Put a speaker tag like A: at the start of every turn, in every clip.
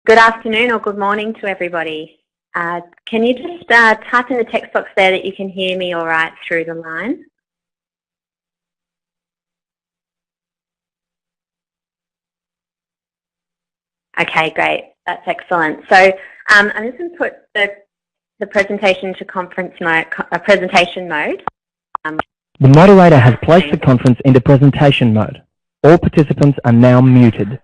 A: Good afternoon or good morning to everybody. Can you just type in the text box there that you can hear me all right through the line? Okay, great. That's excellent. So I'm just going to put the presentation to conference mode, presentation mode.
B: The moderator has placed the conference into presentation mode. All participants are now muted.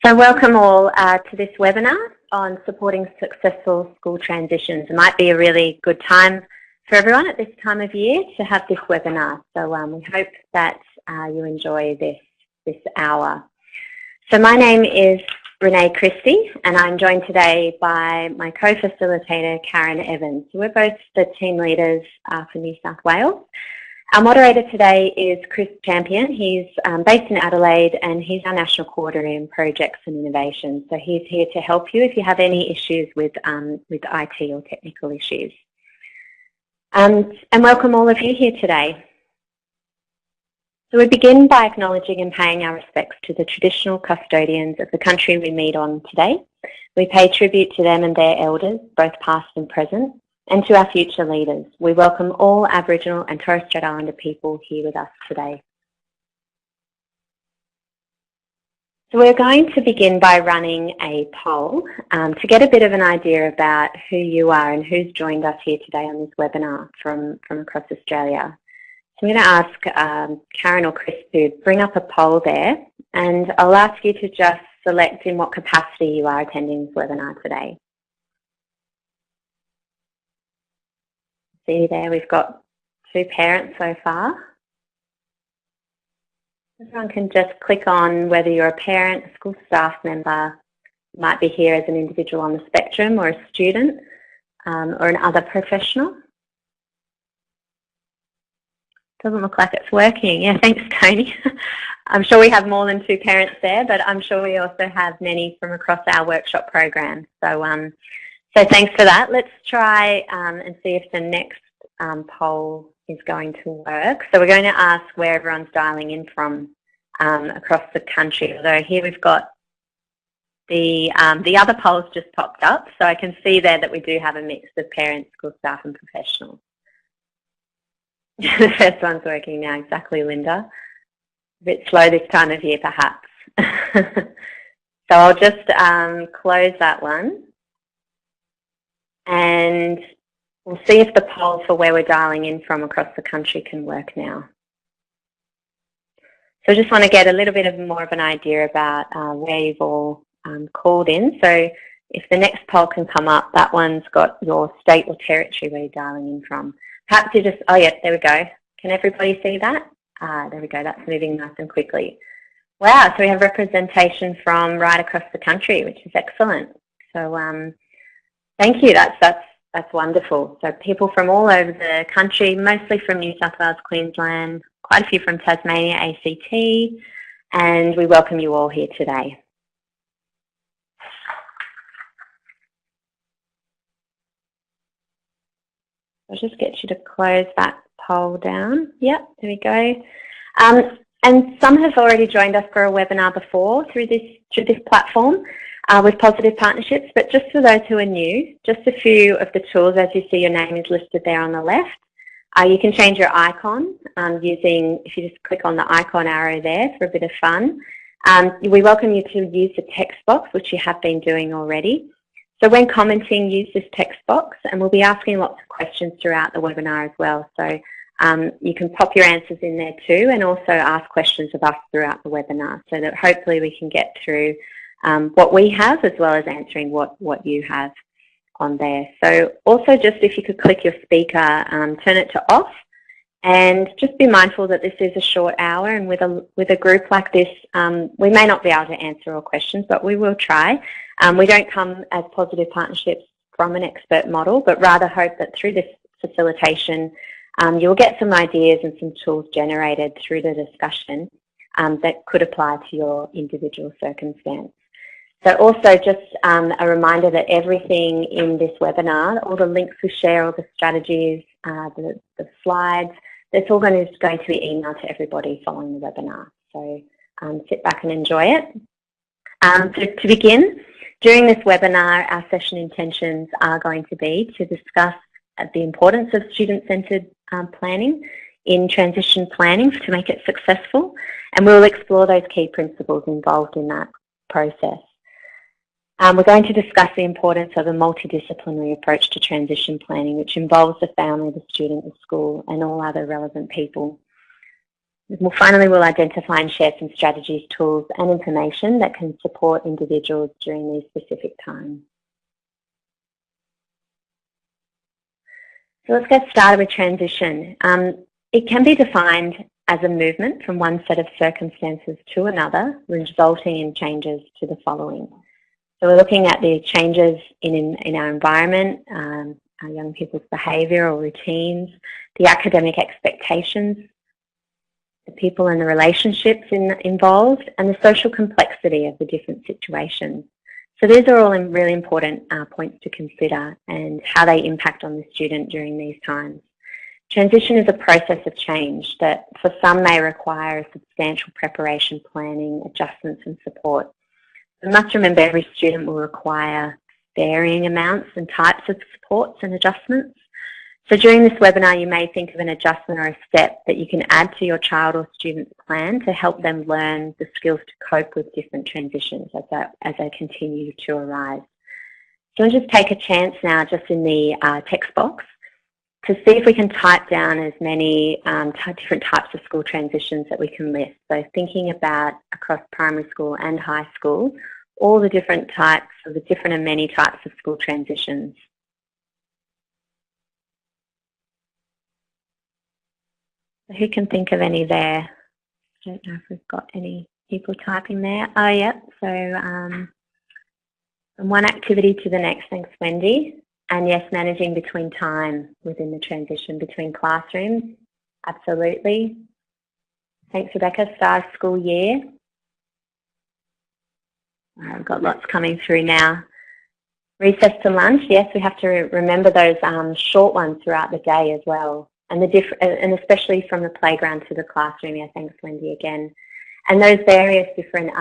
A: So welcome all to this webinar on supporting successful school transitions. It might be a really good time for everyone at this time of year to have this webinar. So we hope that you enjoy this hour. So my name is Renee Christie and I'm joined today by my co-facilitator Karen Evans. We're both the team leaders for New South Wales. Our moderator today is Chris Champion. He's based in Adelaide and he's our National Coordinator in Projects and Innovation. So he's here to help you if you have any issues with IT or technical issues. And welcome all of you here today. So we begin by acknowledging and paying our respects to the traditional custodians of the country we meet on today. We pay tribute to them and their elders, both past and present, and to our future leaders. We welcome all Aboriginal and Torres Strait Islander people here with us today. So we're going to begin by running a poll to get a bit of an idea about who you are and who's joined us here today on this webinar from across Australia. So I'm going to ask Karen or Chris to bring up a poll there, and I'll ask you to just select in what capacity you are attending this webinar today. See there, we've got 2 parents so far. Everyone can just click on whether you're a parent, a school staff member, might be here as an individual on the spectrum or a student or an other professional. Doesn't look like it's working. Yeah, thanks, Tony. I'm sure we have more than 2 parents there, but I'm sure we also have many from across our workshop program. So thanks for that. Let's try and see if the next poll is going to work. So we're going to ask where everyone's dialing in from across the country. Although here we've got the other polls just popped up, so I can see there that we do have a mix of parents, school staff and professionals. The first one's working now, exactly, Linda. A bit slow this time of year, perhaps. So I'll just close that one. And we'll see if the poll for where we're dialing in from across the country can work now. So I just want to get a little bit more of an idea about where you've all called in. So if the next poll can come up, that one's got your state or territory where you're dialing in from. Perhaps you just, oh yeah, there we go. Can everybody see that? There we go, that's moving nice and quickly. Wow, so we have representation from right across the country, which is excellent. So thank you, that's wonderful. So people from all over the country, mostly from New South Wales, Queensland, quite a few from Tasmania, ACT, and we welcome you all here today. I'll just get you to close that poll down. Yep, there we go. And some have already joined us for a webinar before through this platform with Positive Partnerships, but just for those who are new, just a few of the tools. As you see, your name is listed there on the left. You can change your icon using, if you just click on the icon arrow there for a bit of fun. We welcome you to use the text box, which you have been doing already. So when commenting, use this text box, and we'll be asking lots of questions throughout the webinar as well. So you can pop your answers in there too, and also ask questions of us throughout the webinar, so that hopefully we can get through what we have as well as answering what you have on there. So also just if you could click your speaker, turn it to off, and just be mindful that this is a short hour, and with a group like this, we may not be able to answer all questions, but we will try. We don't come as Positive Partnerships from an expert model, but rather hope that through this facilitation, you'll get some ideas and some tools generated through the discussion that could apply to your individual circumstance. So also just a reminder that everything in this webinar, all the links we share, all the strategies, the slides, it's all going to be emailed to everybody following the webinar. So sit back and enjoy it. So to begin, during this webinar, our session intentions are going to be to discuss the importance of student-centred planning in transition planning to make it successful, and we'll explore those key principles involved in that process. We're going to discuss the importance of a multidisciplinary approach to transition planning, which involves the family, the student, the school, and all other relevant people. Finally, we'll identify and share some strategies, tools, and information that can support individuals during these specific times. So let's get started with transition. It can be defined as a movement from one set of circumstances to another, resulting in changes to the following. So we're looking at the changes in our environment, our young people's behaviour or routines, the academic expectations, the people and the relationships involved, and the social complexity of the different situations. So these are all really important points to consider and how they impact on the student during these times. Transition is a process of change that for some may require a substantial preparation, planning, adjustments and support. We must remember every student will require varying amounts and types of supports and adjustments. So during this webinar, you may think of an adjustment or a step that you can add to your child or student's plan to help them learn the skills to cope with different transitions as they continue to arise. So we'll just take a chance now just in the text box to see if we can type down as many different types of school transitions that we can list. So thinking about across primary school and high school, all the different types or the different and many types of school transitions. Who can think of any there? I don't know if we've got any people typing there. Oh, yeah. So from one activity to the next, thanks, Wendy. And yes, managing between time within the transition between classrooms. Absolutely. Thanks, Rebecca. Start of school year. We've got lots coming through now. Recess to lunch. Yes, we have to remember those short ones throughout the day as well. And especially from the playground to the classroom. Yeah, thanks, Wendy, again. And those various different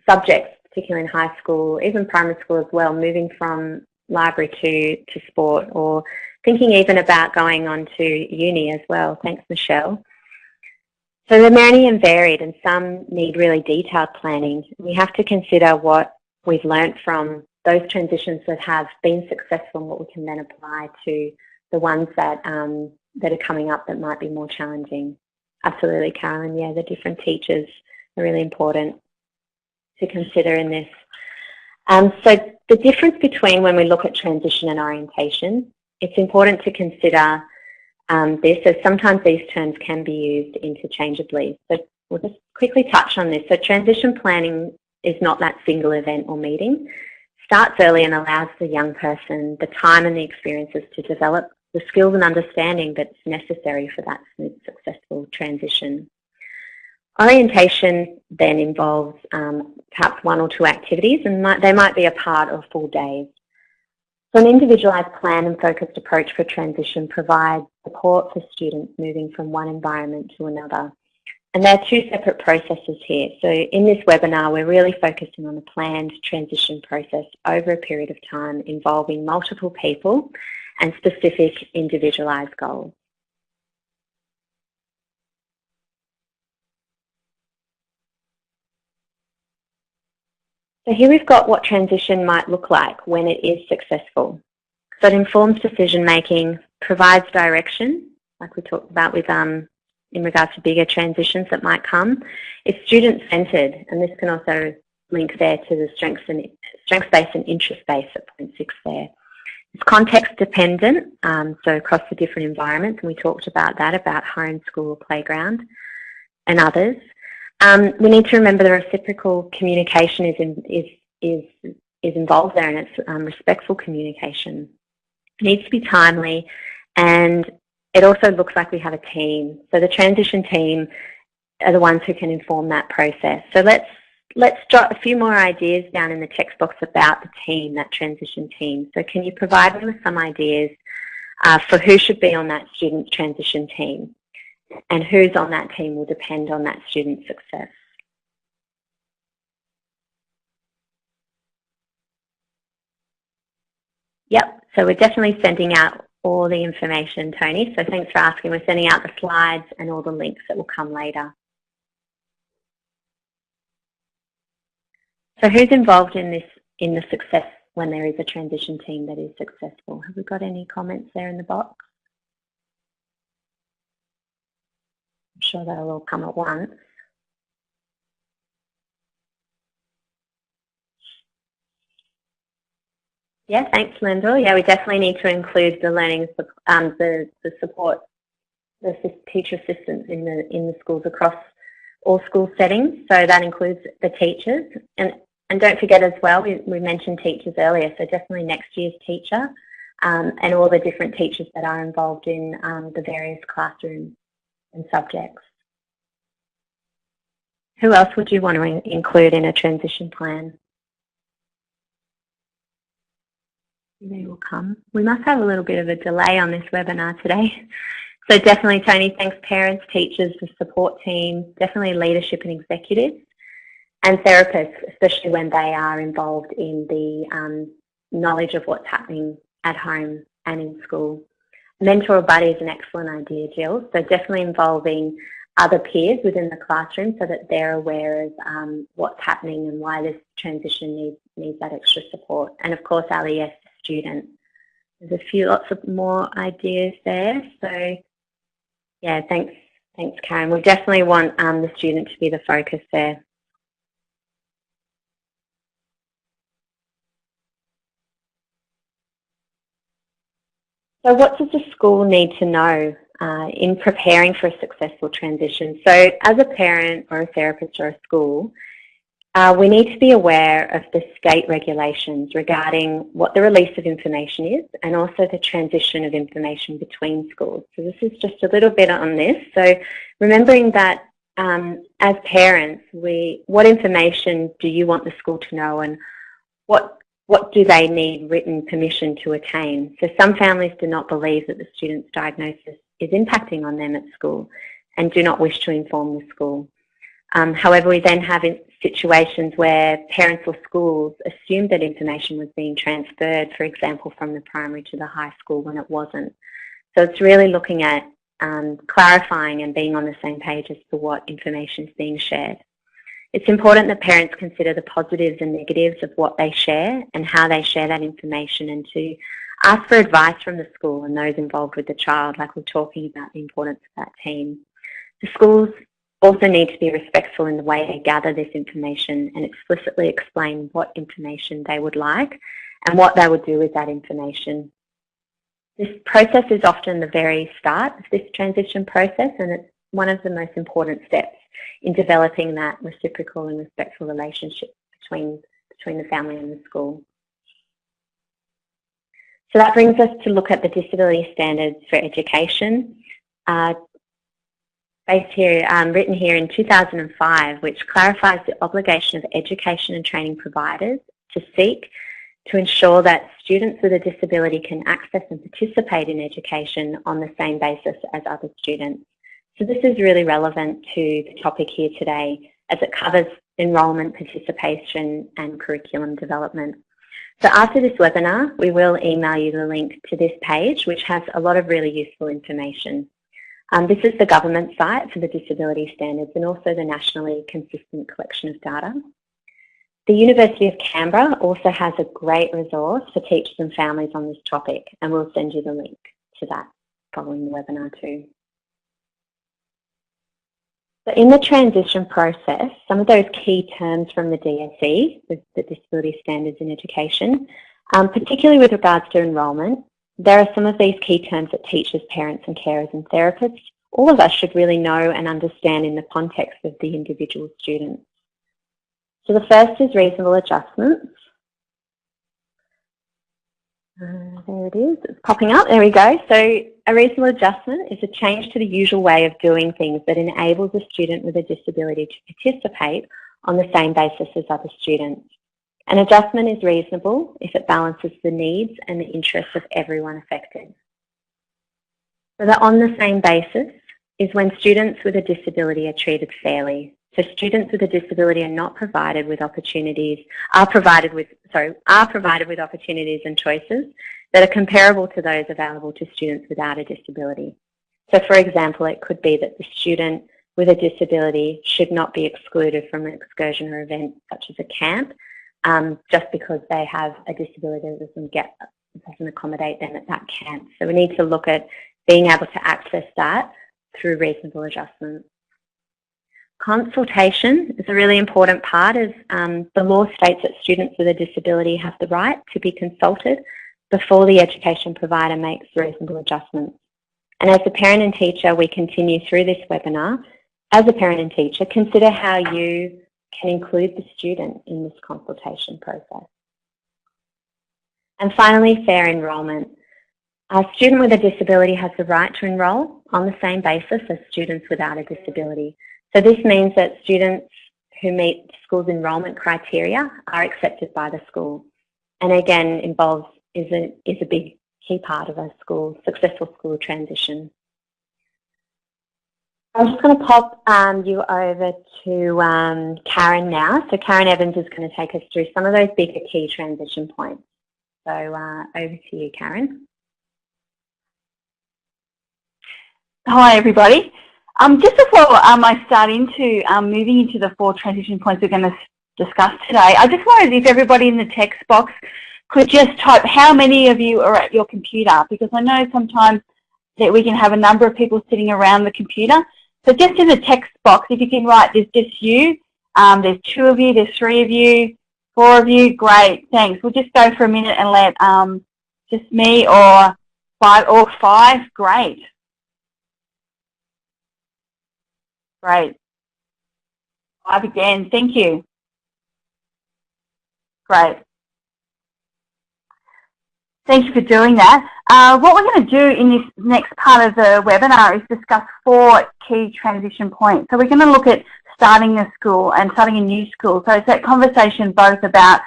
A: subjects, particularly in high school, even primary school as well, moving from library to sport, or thinking even about going on to uni as well. Thanks, Michelle. So they're many and varied, and some need really detailed planning. We have to consider what we've learnt from those transitions that have been successful and what we can then apply to the ones that are coming up that might be more challenging. Absolutely, Carolyn. Yeah, the different teachers are really important to consider in this. So the difference between when we look at transition and orientation, it's important to consider this, as sometimes these terms can be used interchangeably. So we'll just quickly touch on this. So transition planning is not that single event or meeting. Starts early and allows the young person the time and the experiences to develop the skills and understanding that's necessary for that smooth, successful transition. Orientation then involves perhaps one or two activities, and they might be a part of full days. So an individualised plan and focused approach for transition provides support for students moving from one environment to another. And there are two separate processes here. So in this webinar, we're really focusing on a planned transition process over a period of time involving multiple people and specific individualised goals. So here we've got what transition might look like when it is successful. So it informs decision making, provides direction, like we talked about with in regards to bigger transitions that might come. It's student-centred, and this can also link there to the strengths-based and interest-based at point 6 there. It's context-dependent, so across the different environments, and we talked about that, about home, school, playground, and others. We need to remember the reciprocal communication is involved there, and it's respectful communication. It needs to be timely, and it also looks like we have a team. So the transition team are the ones who can inform that process. So let's jot a few more ideas down in the text box about the team, that transition team. So can you provide me with some ideas for who should be on that student's transition team? And who's on that team will depend on that student's success. Yep, so we're definitely sending out all the information, Tony. So thanks for asking. We're sending out the slides and all the links that will come later. So who's involved in this, in the success when there is a transition team that is successful? Have we got any comments there in the box? I'm sure that'll all come at once. Yeah, thanks, Lyndall. Yeah, we definitely need to include the learning, the support, the teacher assistants in the schools across all school settings. So that includes the teachers, and don't forget as well, we mentioned teachers earlier. So definitely next year's teacher, and all the different teachers that are involved in the various classrooms and subjects. Who else would you want to include in a transition plan? They will come. We must have a little bit of a delay on this webinar today. So definitely, Tony, thanks parents, teachers, the support team, definitely leadership and executives, and therapists, especially when they are involved in the knowledge of what's happening at home and in school. Mentor or buddy is an excellent idea, Jill. So definitely involving other peers within the classroom so that they're aware of what's happening and why this transition needs that extra support. And of course, our ES student. There's lots of more ideas there. So yeah, thanks Karen. We definitely want the student to be the focus there. So what does the school need to know in preparing for a successful transition? So as a parent or a therapist or a school, we need to be aware of the state regulations regarding what the release of information is and also the transition of information between schools. So this is just a little bit on this. So remembering that as parents, what information do you want the school to know, and what do they need written permission to attain? So some families do not believe that the student's diagnosis is impacting on them at school and do not wish to inform the school. However, we then have situations where parents or schools assumed that information was being transferred, for example, from the primary to the high school when it wasn't. So it's really looking at clarifying and being on the same page as to what information is being shared. It's important that parents consider the positives and negatives of what they share and how they share that information, and to ask for advice from the school and those involved with the child, like we're talking about the importance of that team. The schools also need to be respectful in the way they gather this information and explicitly explain what information they would like and what they would do with that information. This process is often the very start of this transition process, and it's one of the most important steps in developing that reciprocal and respectful relationship between the family and the school. So that brings us to look at the disability standards for education. Written here in 2005, which clarifies the obligation of education and training providers to seek to ensure that students with a disability can access and participate in education on the same basis as other students. So this is really relevant to the topic here today, as it covers enrolment, participation and curriculum development. So after this webinar, we will email you the link to this page, which has a lot of really useful information. This is the government site for the disability standards and also the nationally consistent collection of data. The University of Canberra also has a great resource for teachers and families on this topic, and we'll send you the link to that following the webinar too. So in the transition process, some of those key terms from the DSE, the Disability Standards in Education, particularly with regards to enrolment, there are some of these key terms that teachers, parents and carers and therapists, all of us should really know and understand in the context of the individual student. So the first is reasonable adjustments. There it is, it's popping up, there we go. So a reasonable adjustment is a change to the usual way of doing things that enables a student with a disability to participate on the same basis as other students. An adjustment is reasonable if it balances the needs and the interests of everyone affected. So the on the same basis is when students with a disability are treated fairly. So students with a disability are provided with opportunities and choices that are comparable to those available to students without a disability. So for example, it could be that the student with a disability should not be excluded from an excursion or event such as a camp just because they have a disability that doesn't accommodate them at that camp. So we need to look at being able to access that through reasonable adjustment. Consultation is a really important part as the law states that students with a disability have the right to be consulted before the education provider makes reasonable adjustments. And as a parent and teacher, we continue through this webinar. As a parent and teacher, consider how you can include the student in this consultation process. And finally, fair enrolment. A student with a disability has the right to enrol on the same basis as students without a disability. So this means that students who meet school's enrolment criteria are accepted by the school. And again, is a big key part of a successful school transition. I'm just going to pop you over to Karen now. So Karen Evans is going to take us through some of those bigger key transition points. So over to you, Karen.
C: Hi, everybody. Just before I start into moving into the 4 transition points we're going to discuss today, I just wondered if everybody in the text box could just type how many of you are at your computer, because I know sometimes that we can have a number of people sitting around the computer. So just in the text box, if you can write, there's just you, there's 2 of you, there's 3 of you, 4 of you, great, thanks. We'll just go for a minute and let just me or 5, great. Great. 5 again, thank you. Great. Thank you for doing that. What we're going to do in this next part of the webinar is discuss 4 key transition points. So we're going to look at starting a school and starting a new school. So it's that conversation both about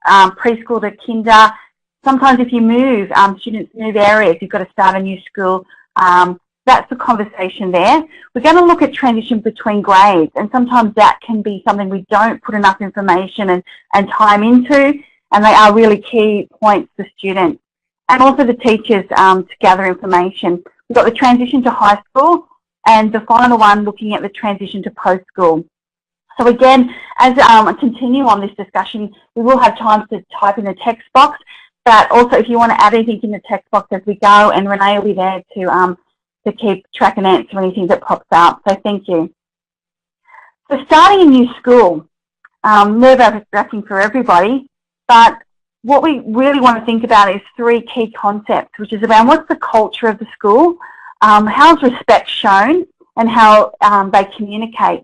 C: preschool to kinder. Sometimes if you move, students move areas, you've got to start a new school. That's the conversation there. We're going to look at transition between grades, and sometimes that can be something we don't put enough information and time into, and they are really key points for students and also the teachers to gather information. We've got the transition to high school and the final one looking at the transition to post-school. So again, as I continue on this discussion, we will have time to type in the text box, but also if you want to add anything in the text box as we go, and Renee will be there to keep track and answer anything that pops up. So thank you. So starting a new school, nerve-wracking for everybody, but what we really want to think about is 3 key concepts, which is around what's the culture of the school, how's respect shown, and how they communicate.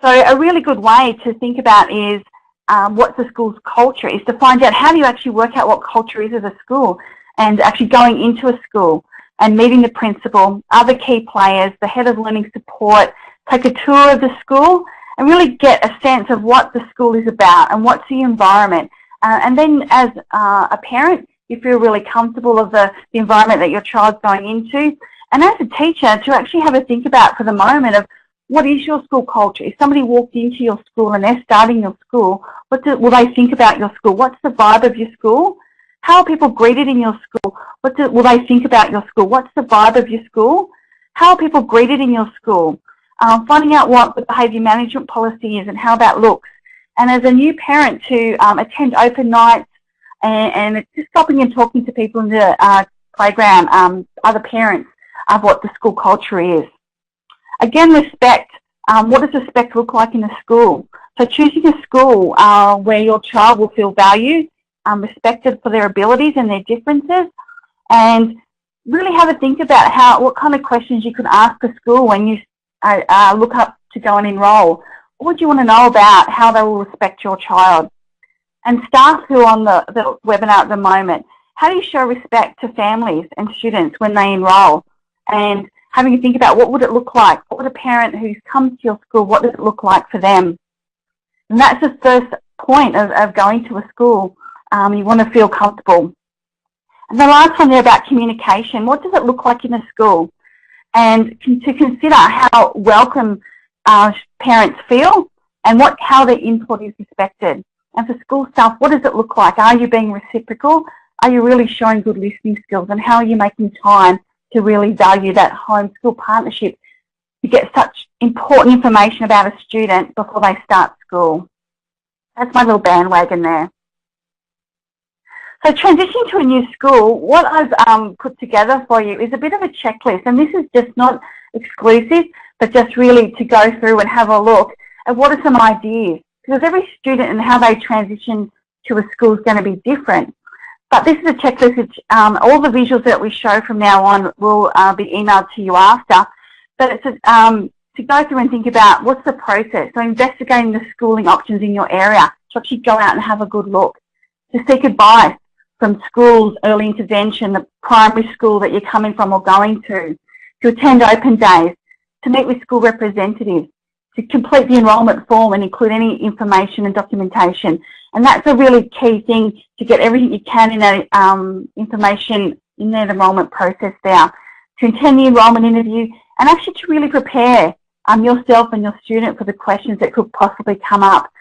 C: So a really good way to think about is what's the school's culture, is to find out how do you actually work out what culture is as a school, and actually going into a school and meeting the principal, other key players, the head of learning support, take a tour of the school and really get a sense of what the school is about and what's the environment. And then as a parent, you feel really comfortable of the environment that your child's going into. And as a teacher, to actually have a think about for the moment of what is your school culture. If somebody walked into your school and they're starting your school, will they think about your school? What's the vibe of your school? How are people greeted in your school? Will they think about your school? What's the vibe of your school? How are people greeted in your school? Finding out what the behaviour management policy is and how that looks. And as a new parent, to attend open nights and just stopping and talking to people in the playground, other parents, of what the school culture is. Again, respect. What does respect look like in a school? So choosing a school where your child will feel valued, respected for their abilities and their differences, and really have a think about what kind of questions you could ask a school when you look up to go and enrol. What would you want to know about how they will respect your child? And staff who are on the webinar at the moment, how do you show respect to families and students when they enrol? And having to think about what would it look like? What would a parent who's come to your school, what does it look like for them? And that's the first point of going to a school. You want to feel comfortable. And the last one there about communication. What does it look like in a school? And to consider how welcome parents feel and how their input is respected. And for school staff, what does it look like? Are you being reciprocal? Are you really showing good listening skills? And how are you making time to really value that home-school partnership to get such important information about a student before they start school? That's my little bandwagon there. So transitioning to a new school, what I've put together for you is a bit of a checklist. And this is just not exclusive, but just really to go through and have a look at what are some ideas. Because every student and how they transition to a school is going to be different. But this is a checklist which all the visuals that we show from now on will be emailed to you after. But it's to go through and think about what's the process. So investigating the schooling options in your area. To actually go out and have a good look. To seek advice from schools, early intervention, the primary school that you're coming from or going to attend open days, to meet with school representatives, to complete the enrolment form and include any information and documentation. And that's a really key thing, to get everything you can in that information in the enrolment process there. To attend the enrolment interview and actually to really prepare yourself and your student for the questions that could possibly come up.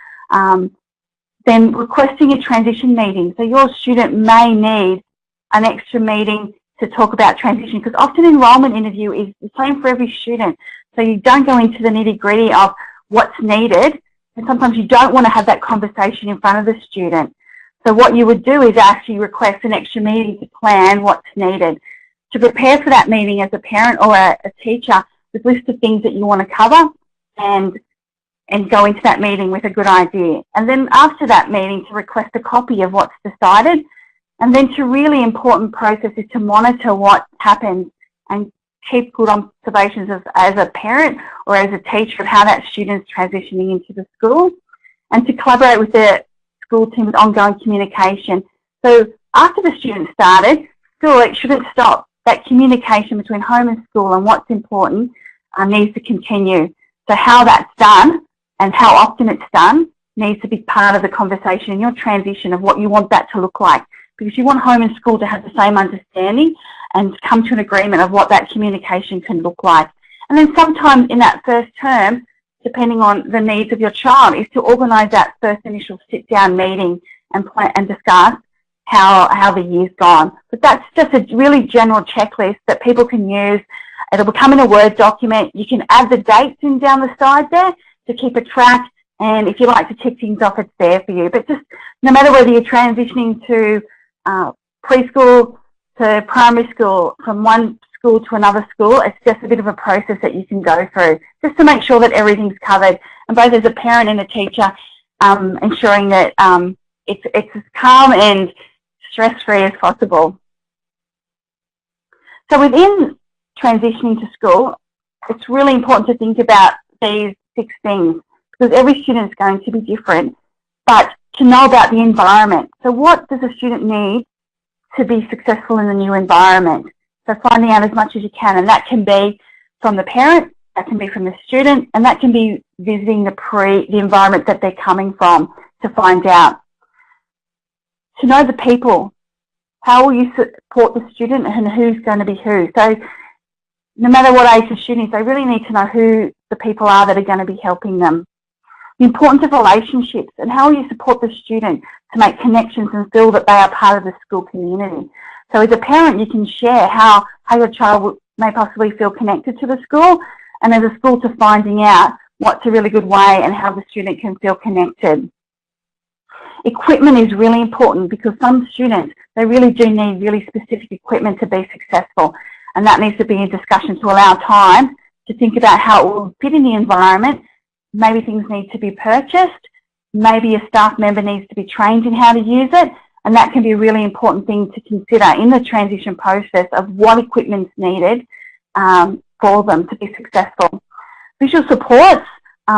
C: Then requesting a transition meeting. So your student may need an extra meeting to talk about transition, because often enrolment interview is the same for every student. So you don't go into the nitty-gritty of what's needed, and sometimes you don't want to have that conversation in front of the student. So what you would do is actually request an extra meeting to plan what's needed. To prepare for that meeting as a parent or a teacher with a list of things that you want to cover and go into that meeting with a good idea. And then after that meeting, to request a copy of what's decided. And then to really important process is to monitor what happens and keep good observations as a parent or as a teacher of how that student's transitioning into the school, and to collaborate with the school team with ongoing communication. So after the student started, school, it shouldn't stop. That communication between home and school and what's important needs to continue. So how that's done and how often it's done needs to be part of the conversation in your transition of what you want that to look like. Because you want home and school to have the same understanding and come to an agreement of what that communication can look like. And then sometimes in that first term, depending on the needs of your child, is to organise that first initial sit-down meeting and plan and discuss how the year's gone. But that's just a really general checklist that people can use. It'll become in a Word document. You can add the dates in down the side there to keep a track. And if you like to tick things off, it's there for you. But just no matter whether you're transitioning to preschool to primary school, from one school to another school, it's just a bit of a process that you can go through just to make sure that everything's covered. And both as a parent and a teacher, ensuring that it's as calm and stress-free as possible. So within transitioning to school, it's really important to think about these 6 things, because every student is going to be different, but to know about the environment. So what does a student need to be successful in the new environment? So finding out as much as you can, and that can be from the parent, that can be from the student, and that can be visiting the environment that they're coming from to find out. To know the people. How will you support the student and who's going to be who? So no matter what age the student is, they really need to know who the people are that are going to be helping them. The importance of relationships, and how will you support the student to make connections and feel that they are part of the school community. So as a parent, you can share how your child may possibly feel connected to the school, and as a school to finding out what's a really good way and how the student can feel connected. Equipment is really important, because some students, they really do need really specific equipment to be successful, and that needs to be in discussion to allow time to think about how it will fit in the environment. Maybe things need to be purchased, maybe a staff member needs to be trained in how to use it, and that can be a really important thing to consider in the transition process of what equipment's needed for them to be successful. Visual supports,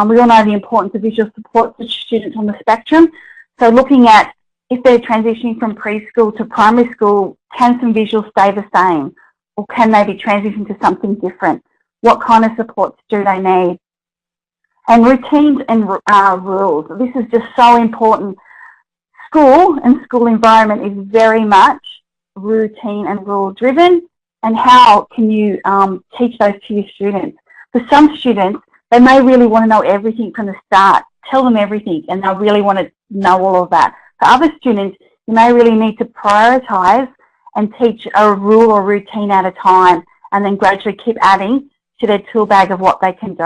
C: we all know the importance of visual support for students on the spectrum. So looking at if they're transitioning from preschool to primary school, can some visuals stay the same, or can they be transitioned to something different? What kind of supports do they need? And routines and rules. This is just so important. School and school environment is very much routine and rule driven, and how can you teach those to your students? For some students, They may really want to know everything from the start. Tell them everything, and they'll really want to know all of that. For other students, you may really need to prioritise and teach a rule or routine at a time, and then gradually keep adding to their tool bag of what they can do.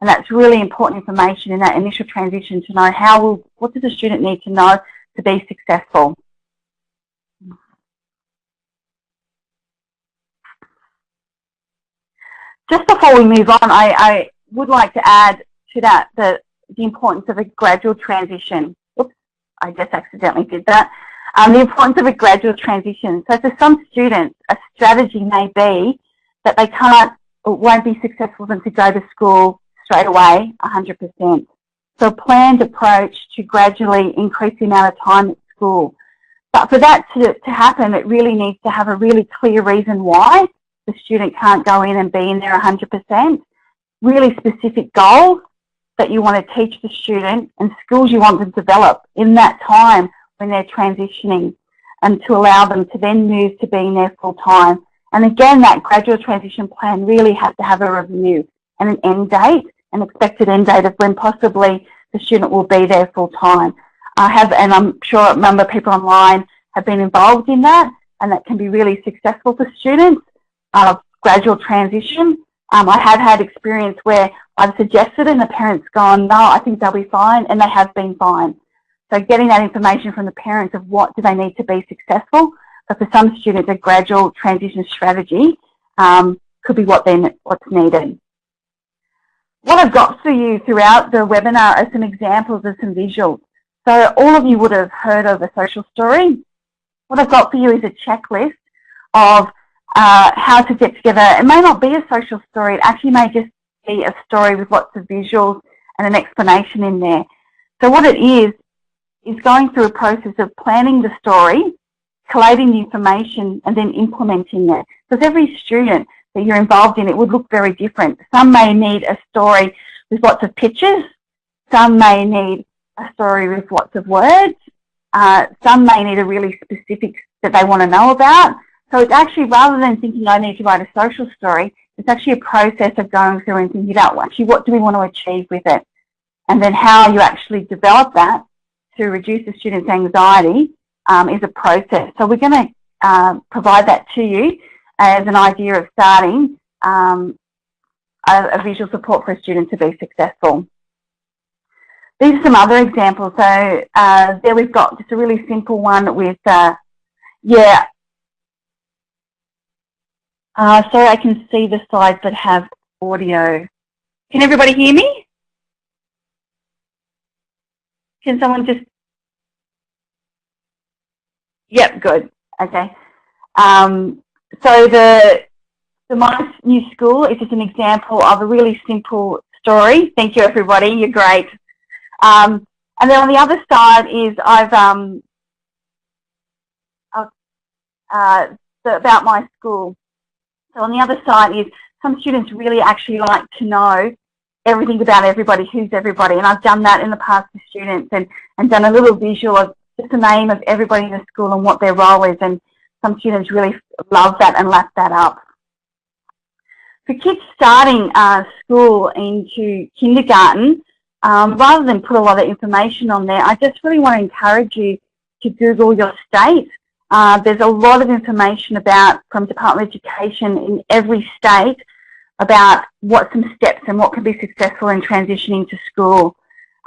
C: And that's really important information in that initial transition to know what does the student need to know to be successful. Just before we move on, I would like to add to that the importance of a gradual transition. Oops, I just accidentally did that. The importance of a gradual transition. So for some students, a strategy may be that they won't be successful for them to go to school straight away 100%. So a planned approach to gradually increase the amount of time at school. But for that to happen, it really needs to have a really clear reason why the student can't go in and be in there 100%. Really specific goals that you want to teach the student and skills you want them to develop in that time when they're transitioning, and to allow them to then move to being there full time. And again, that gradual transition plan really has to have a review and an end date, an expected end date of when possibly the student will be there full time. And I'm sure a number of people online have been involved in that, and that can be really successful for students. Gradual transition. I have had experience where I've suggested and the parents gone, no, I think they'll be fine, and they have been fine. So getting that information from the parents of what do they need to be successful. But for some students, a gradual transition strategy could be what's needed. What I've got for you throughout the webinar are some examples of some visuals. So all of you would have heard of a social story. What I've got for you is a checklist of how to get together. It may not be a social story. It actually may just be a story with lots of visuals and an explanation in there. So what it is going through a process of planning the story, collating the information, and then implementing it. Because every student that you're involved in, it would look very different. Some may need a story with lots of pictures. Some may need a story with lots of words. Some may need a really specific that they want to know about. So it's actually, rather than thinking I need to write a social story, it's actually a process of going through and thinking about actually what do we want to achieve with it, and then how you actually develop that to reduce the student's anxiety is a process. So we're going to provide that to you as an idea of starting a visual support for a student to be successful. These are some other examples. So there we've got just a really simple one with, sorry, I can see the slides that have audio. Can everybody hear me? Can someone just... Yep, good. Okay. So the My New School is just an example of a really simple story. Thank you, everybody. You're great. And then on the other side is About My School. So on the other side is some students really actually like to know everything about everybody, who's everybody. And I've done that in the past with students and done a little visual of just the name of everybody in the school and what their role is. And some students really love that and lap that up. For kids starting school into kindergarten, rather than put a lot of information on there, I just really want to encourage you to Google your state. There's a lot of information from Department of Education in every state about what some steps and what can be successful in transitioning to school.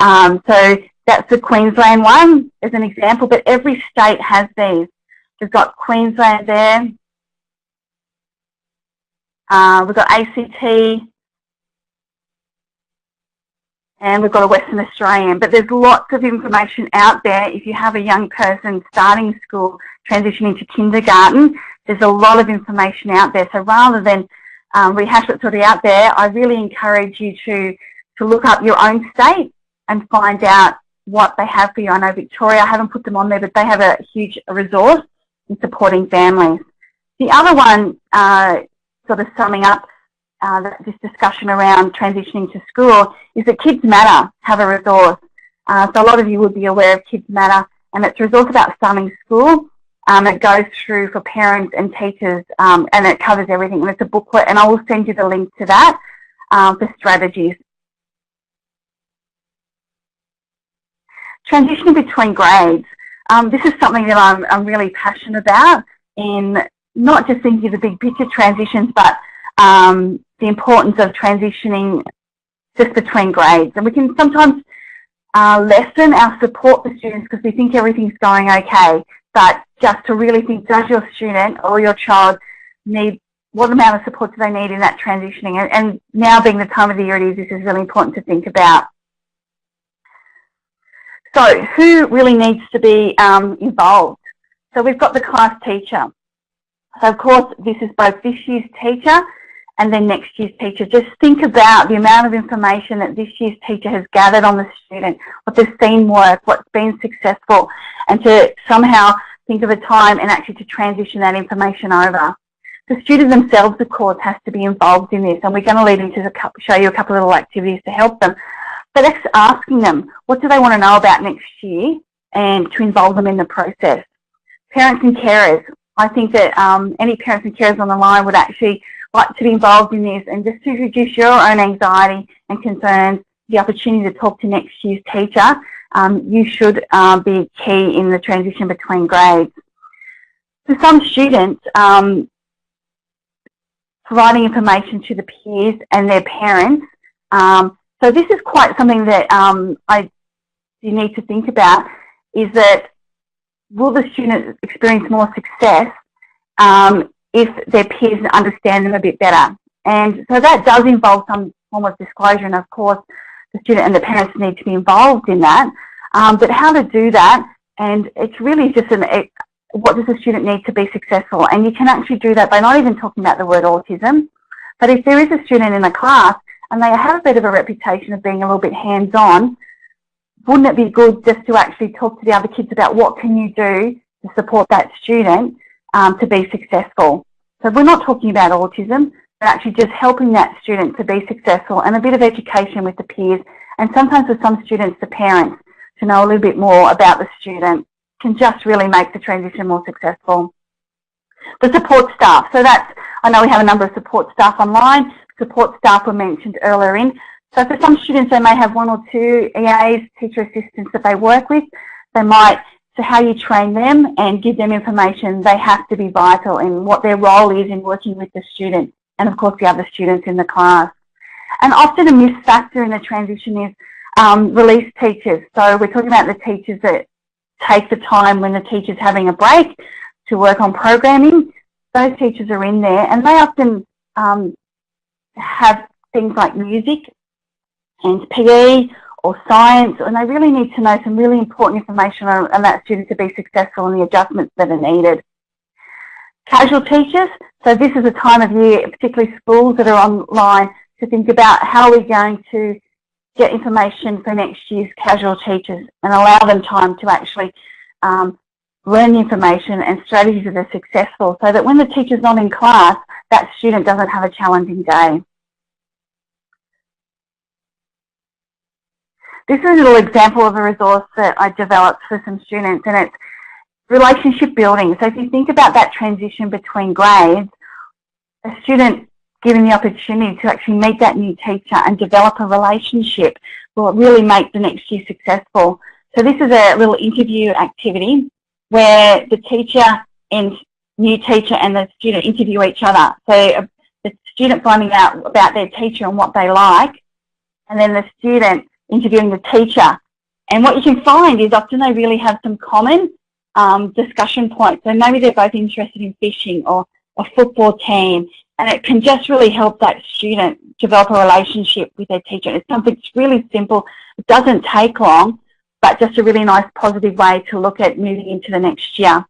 C: So that's the Queensland one as an example, but every state has these. We've got Queensland there. We've got ACT. And we've got a Western Australian. But there's lots of information out there if you have a young person starting school, transitioning to kindergarten. There's a lot of information out there. So rather than rehash what's already out there, I really encourage you to look up your own state and find out what they have for you. I know Victoria, I haven't put them on there, but they have a huge resource in supporting families. The other one, sort of summing up this discussion around transitioning to school, is that Kids Matter have a resource. So a lot of you would be aware of Kids Matter, and it's a resource about starting school. It goes through for parents and teachers, and it covers everything. And it's a booklet, and I will send you the link to that for strategies transitioning between grades. This is something that I'm really passionate about, in not just thinking of the big picture transitions, but the importance of transitioning just between grades. And we can sometimes lessen our support for students because we think everything's going okay, but just to really think, does your student or your child need, what amount of support do they need in that transitioning? And now being the time of the year it is, this is really important to think about. So who really needs to be involved? So we've got the class teacher. So of course this is both this year's teacher and then next year's teacher. Just think about the amount of information that this year's teacher has gathered on the student, what they've seen work, what's been successful, and to somehow think of a time and actually to transition that information over. The students themselves, of course, has to be involved in this, and we're going to lead into show you a couple of little activities to help them. But that's asking them, what do they want to know about next year, and to involve them in the process. Parents and carers. I think that any parents and carers on the line would actually like to be involved in this, and just to reduce your own anxiety and concerns, the opportunity to talk to next year's teacher, you should be key in the transition between grades. For some students, providing information to the peers and their parents. So this is quite something that you need to think about, is that will the student experience more success if their peers understand them a bit better? And so that does involve some form of disclosure, and of course the student and the parents need to be involved in that. But how to do that, and it's really just what does the student need to be successful? And you can actually do that by not even talking about the word autism. But if there is a student in a class and they have a bit of a reputation of being a little bit hands-on, wouldn't it be good just to actually talk to the other kids about what can you do to support that student to be successful? So we're not talking about autism, but actually just helping that student to be successful, and a bit of education with the peers, and sometimes with some students, the parents, to know a little bit more about the student, can just really make the transition more successful. The support staff. So that's, I know we have a number of support staff online. Support staff were mentioned earlier in. So for some students, they may have one or two EAs, teacher assistants that they work with. They might, so how you train them and give them information, they have to be vital in what their role is in working with the student, and of course the other students in the class. And often a missed factor in the transition is release teachers. So we're talking about the teachers that take the time when the teacher's having a break to work on programming. Those teachers are in there, and they often have things like music and PE or science, and they really need to know some really important information on that student to be successful and the adjustments that are needed. Casual teachers. So this is a time of year, particularly schools that are online, to think about how we're going to get information for next year's casual teachers and allow them time to actually learn the information and strategies that are successful, so that when the teacher's not in class, that student doesn't have a challenging day. This is a little example of a resource that I developed for some students, and it's relationship building. So if you think about that transition between grades, a student given the opportunity to actually meet that new teacher and develop a relationship will really make the next year successful. So this is a little interview activity where the teacher and new teacher and the student interview each other. So the student finding out about their teacher and what they like, and then the student interviewing the teacher. And what you can find is often they really have some common discussion points. So maybe they're both interested in fishing or a football team, and it can just really help that student develop a relationship with their teacher. It's something that's really simple. It doesn't take long, but just a really nice positive way to look at moving into the next year.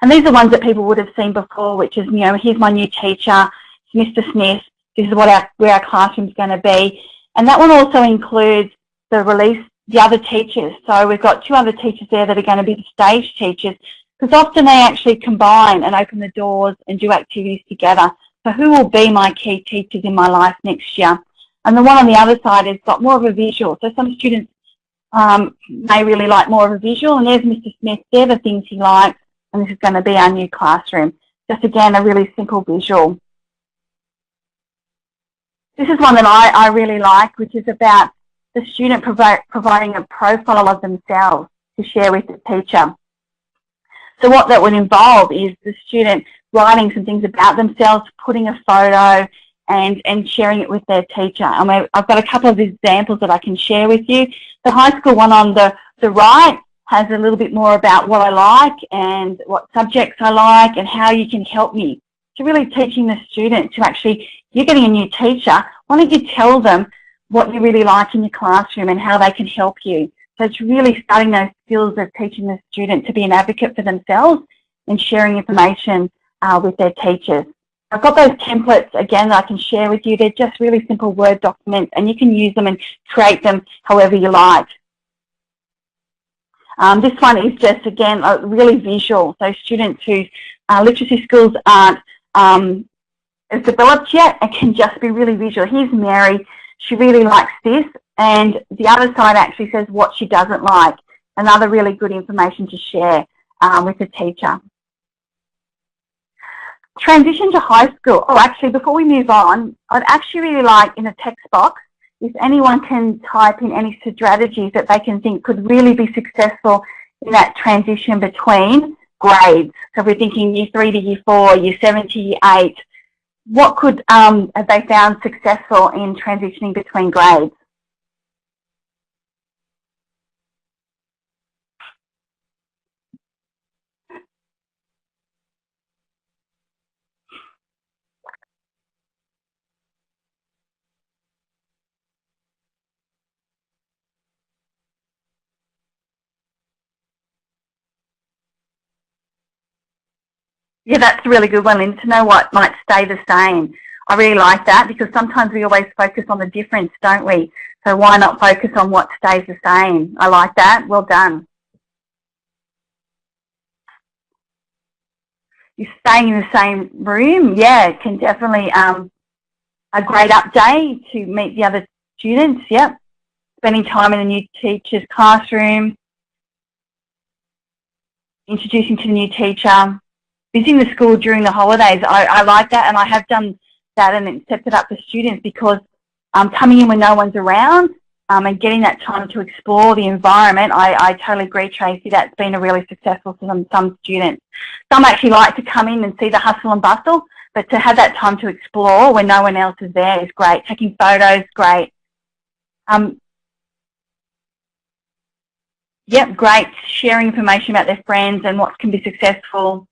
C: And these are ones that people would have seen before, which is, you know, here's my new teacher, Mr. Smith, this is what where our classroom's going to be. And that one also includes the other teachers. So we've got two other teachers there that are going to be the stage teachers, because often they actually combine and open the doors and do activities together. So who will be my key teachers in my life next year? And the one on the other side has got more of a visual. So some students may really like more of a visual, and there's Mr. Smith, they're the things he likes, and this is going to be our new classroom. Just again, a really simple visual. This is one that I really like, which is about the student providing a profile of themselves to share with the teacher. So what that would involve is the student writing some things about themselves, putting a photo, and sharing it with their teacher. And I've got a couple of examples that I can share with you. The high school one on the right has a little bit more about what I like and what subjects I like and how you can help me. So really teaching the student to actually, you're getting a new teacher, why don't you tell them what you really like in your classroom and how they can help you. So it's really starting those skills of teaching the student to be an advocate for themselves and sharing information with their teachers. I've got those templates again that I can share with you. They're just really simple Word documents and you can use them and create them however you like. This one is just, again, really visual. So students whose literacy skills aren't as developed yet, it can just be really visual. Here's Mary. She really likes this. And the other side actually says what she doesn't like. Another really good information to share with the teacher. Transition to high school. Oh, actually, before we move on, I'd actually really like in a text box, if anyone can type in any strategies that they can think could really be successful in that transition between grades. So we're thinking year 3 to year 4, year 7 to year 8. What could have they found successful in transitioning between grades? Yeah, that's a really good one, and to know what might stay the same. I really like that because sometimes we always focus on the difference, don't we? So why not focus on what stays the same? I like that. Well done. You're staying in the same room. Yeah, it can definitely a great update to meet the other students. Yep. Spending time in a new teacher's classroom, introducing to the new teacher, visiting the school during the holidays. I like that, and I have done that and set it up for students because coming in when no one's around and getting that time to explore the environment, I totally agree, Tracy, that's been a really successful for some students. Some actually like to come in and see the hustle and bustle, but to have that time to explore when no one else is there is great. Taking photos, great. Yep, great. Sharing information about their friends and what can be successful.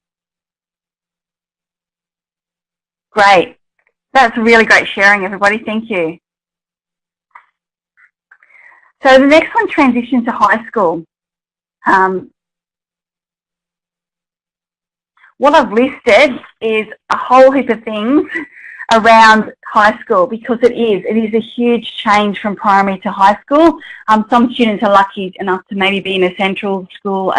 C: Great. That's really great sharing, everybody. Thank you. So the next one, transition to high school. What I've listed is a whole heap of things around high school because it is a huge change from primary to high school. Some students are lucky enough to maybe be in a central school,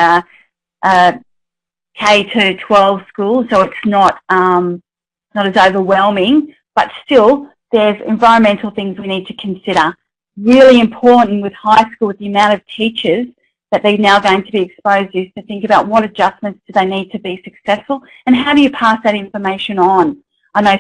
C: K to 12 school, so it's not as overwhelming, but still there's environmental things we need to consider. Really important with high school, with the amount of teachers that they're now going to be exposed to, is to think about what adjustments do they need to be successful and how do you pass that information on. I know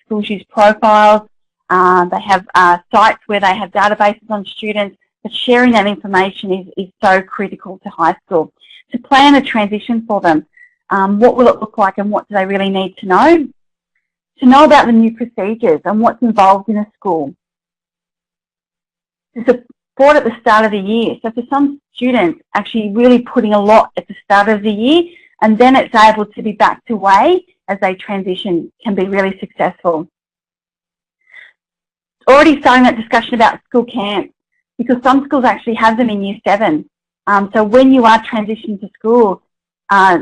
C: schools use profiles, they have sites where they have databases on students, but sharing that information is so critical to high school. To plan a transition for them, what will it look like and what do they really need to know? To know about the new procedures and what's involved in a school. To support at the start of the year. So for some students, actually really putting a lot at the start of the year, and then it's able to be backed away as they transition, can be really successful. Already starting that discussion about school camps, because some schools actually have them in year 7. So when you are transitioning to school,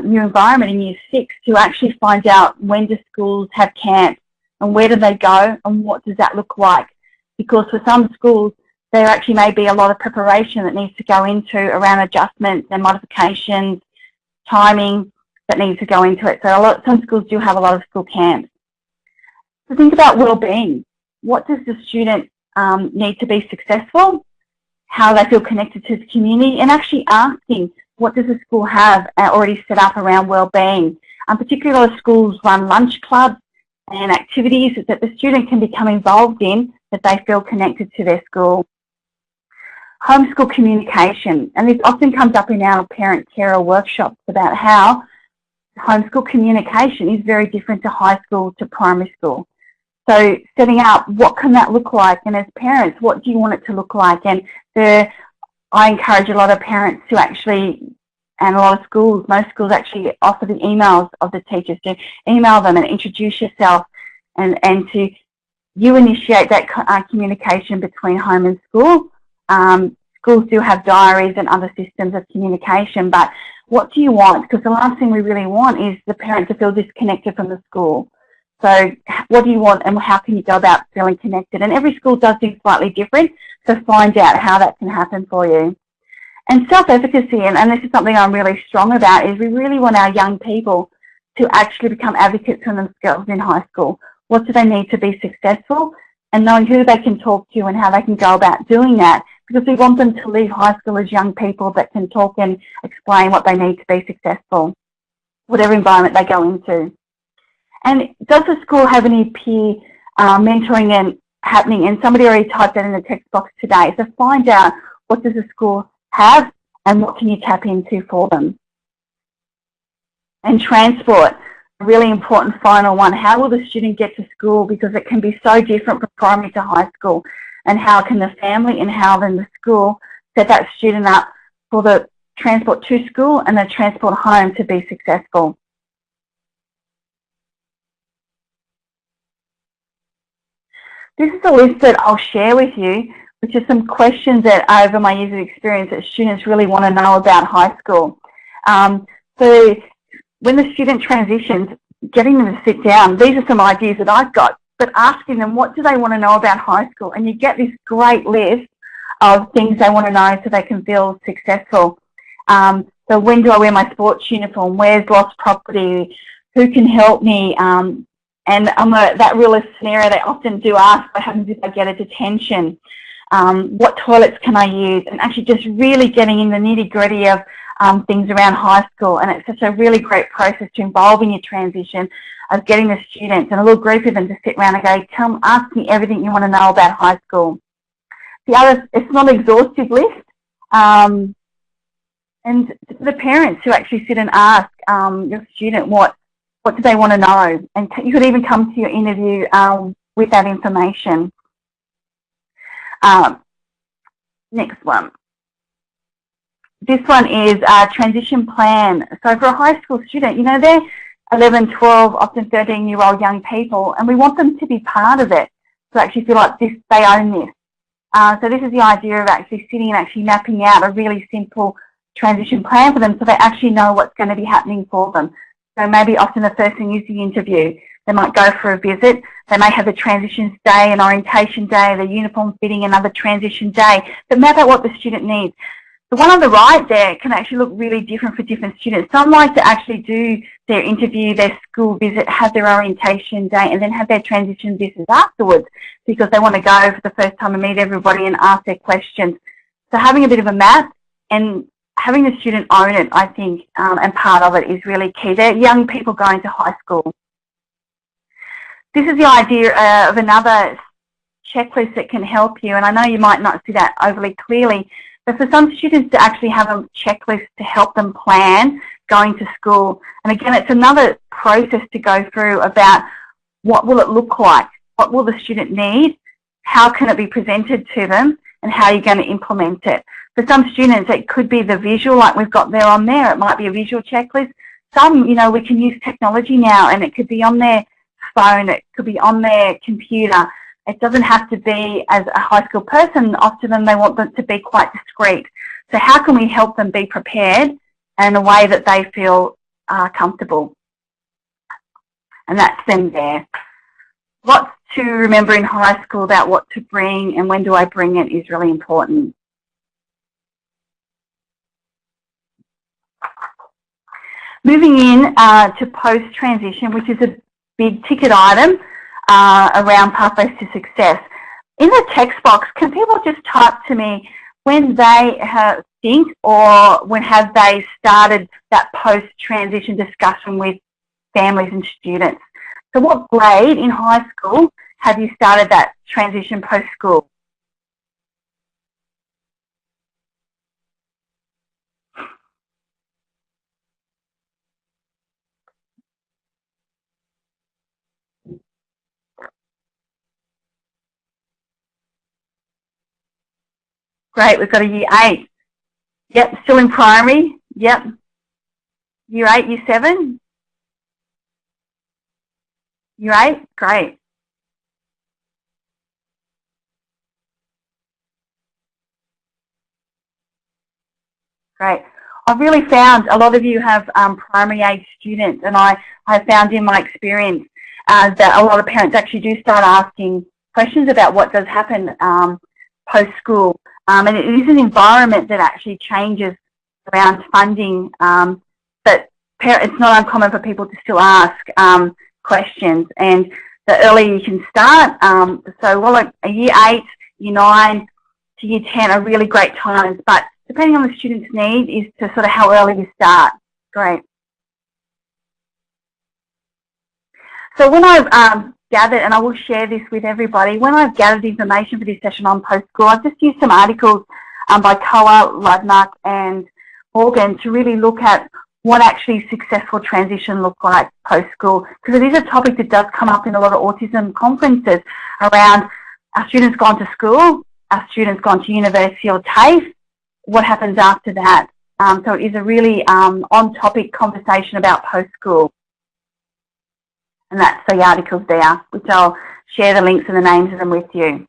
C: new environment in year 6, to actually find out when do schools have camps and where do they go and what does that look like. Because for some schools, there actually may be a lot of preparation that needs to go into around adjustments and modifications, timing that needs to go into it. So some schools do have a lot of school camps. So think about well-being. What does the student need to be successful? How they feel connected to the community, and actually asking, what does the school have already set up around well-being? Particularly a lot of schools run lunch clubs and activities that the student can become involved in that they feel connected to their school. Homeschool communication, and this often comes up in our parent-carer workshops about how homeschool communication is very different to high school to primary school. So setting up, what can that look like? And as parents, what do you want it to look like? And I encourage a lot of parents to actually, and a lot of schools, most schools actually offer the emails of the teachers to email them and introduce yourself, and to you initiate that communication between home and school. Schools do have diaries and other systems of communication, but what do you want? Because the last thing we really want is the parent to feel disconnected from the school. So what do you want, and how can you go about feeling connected? And every school does things slightly different, so find out how that can happen for you. And self-efficacy, and this is something I'm really strong about, is we really want our young people to actually become advocates for themselves in high school. What do they need to be successful? And knowing who they can talk to and how they can go about doing that, because we want them to leave high school as young people that can talk and explain what they need to be successful, whatever environment they go into. And does the school have any peer mentoring and happening? And somebody already typed that in the text box today. So find out, what does the school have and what can you tap into for them? And transport, a really important final one. How will the student get to school? Because it can be so different from primary to high school. And how can the family and how then the school set that student up for the transport to school and the transport home to be successful? This is a list that I'll share with you, which are some questions that over my years of experience that students really want to know about high school. So when the student transitions, getting them to sit down, these are some ideas that I've got, but asking them what do they want to know about high school, and you get this great list of things they want to know so they can feel successful. So when do I wear my sports uniform? Where's lost property? Who can help me? And that realist scenario, they often do ask what happens if I get a detention. What toilets can I use? And actually just really getting in the nitty-gritty of things around high school. And it's such a really great process to involve in your transition of getting the students and a little group of them to sit around and go, ask me everything you want to know about high school. The other, it's not an exhaustive list. And the parents who actually sit and ask your student what do they want to know? And you could even come to your interview with that information. Next one. This one is a transition plan. So for a high school student, you know, they're 11, 12, often 13-year-old young people, and we want them to be part of it, to actually feel like they own this. So this is the idea of actually sitting and actually mapping out a really simple transition plan for them so they actually know what's going to be happening for them. So maybe often the first thing is the interview. They might go for a visit. They may have the transitions day, an orientation day, the uniform fitting, another transition day. But map out what the student needs. The one on the right there can actually look really different for different students. Some like to actually do their interview, their school visit, have their orientation day, and then have their transition visits afterwards because they want to go for the first time and meet everybody and ask their questions. So having a bit of a map and having the student own it, I think, and part of it is really key. They're young people going to high school. This is the idea of another checklist that can help you, and I know you might not see that overly clearly, but for some students to actually have a checklist to help them plan going to school. And again, it's another process to go through about what will it look like, what will the student need, how can it be presented to them, and how you're going to implement it. For some students, it could be the visual, like we've got there on there. It might be a visual checklist. Some, you know, we can use technology now, and it could be on their phone, it could be on their computer. It doesn't have to be as a high school person. Often they want them to be quite discreet. So how can we help them be prepared in a way that they feel comfortable? And that's them there. Lots to remember in high school about what to bring and when do I bring it is really important. Moving in to post-transition, which is a big ticket item around pathways to success. In the text box, can people just type to me when they think or when have they started that post-transition discussion with families and students? So what grade in high school have you started that transition post-school? Great, we've got a Year 8. Yep, still in primary. Yep. Year 8, Year 7. Year 8, great. Great. I've really found a lot of you have primary age students, and I have found in my experience that a lot of parents actually do start asking questions about what does happen post-school. And it is an environment that actually changes around funding, but it's not uncommon for people to still ask questions. And the earlier you can start, so well, a Year 8, Year 9 to Year 10 are really great times, but depending on the student's need is to sort of how early you start. Great. So when I've gathered, and I will share this with everybody, when I've gathered information for this session on post-school, I've just used some articles by Koa, Ludnuck and Morgan to really look at what actually successful transition looks like post-school, because it is a topic that does come up in a lot of autism conferences around our students gone to school, our students gone to university or TAFE, what happens after that. So it is a really on-topic conversation about post-school. And that's the articles there, which I'll share the links and the names of them with you.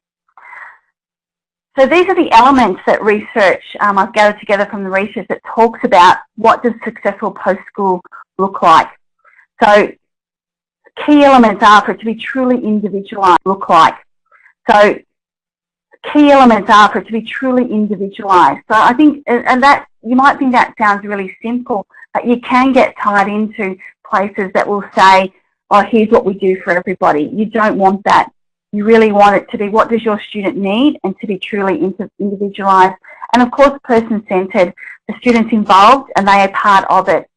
C: So these are the elements that research, I've gathered together from the research that talks about what does successful post-school look like. So key elements are for it to be truly individualised, look like. So key elements are for it to be truly individualised. So I think, and that you might think that sounds really simple, but you can get tied into places that will say, oh, here's what we do for everybody. You don't want that. You really want it to be what does your student need and to be truly individualised. And of course, person-centred. The students involved and they are part of it.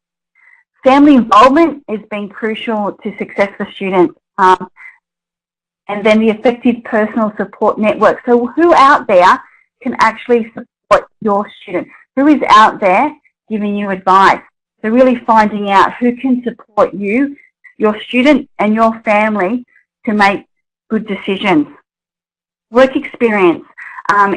C: Family involvement has been crucial to success for students. And then the effective personal support network. So who out there can actually support your student? Who is out there giving you advice? So really finding out who can support you, your student and your family to make good decisions. Work experience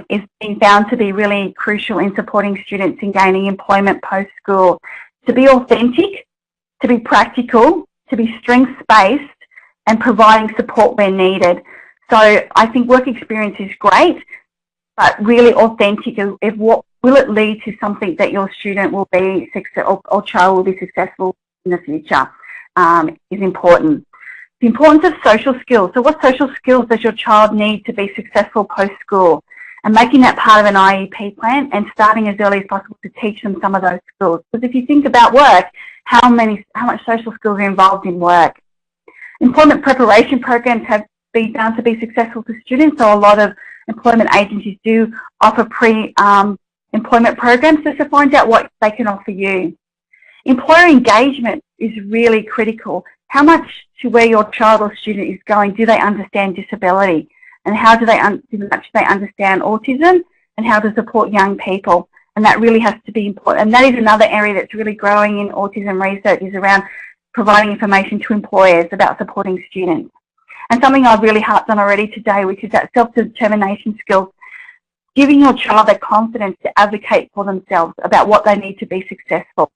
C: is being found to be really crucial in supporting students in gaining employment post-school. To be authentic, to be practical, to be strengths-based, and providing support where needed. So I think work experience is great, but really authentic of what will it lead to something that your student will be successful or child will be successful in the future is important. The importance of social skills. So what social skills does your child need to be successful post-school? And making that part of an IEP plan and starting as early as possible to teach them some of those skills. Because if you think about work, how much social skills are involved in work? Employment preparation programs have been found to be successful for students, so a lot of employment agencies do offer pre-employment programs just to find out what they can offer you. Employer engagement is really critical. How much to where your child or student is going, do they understand disability? And how do they understand autism and how to support young people? And that really has to be important. And that is another area that's really growing in autism research, is around providing information to employers about supporting students. And something I've really harped on already today, which is that self-determination skills, giving your child the confidence to advocate for themselves about what they need to be successful.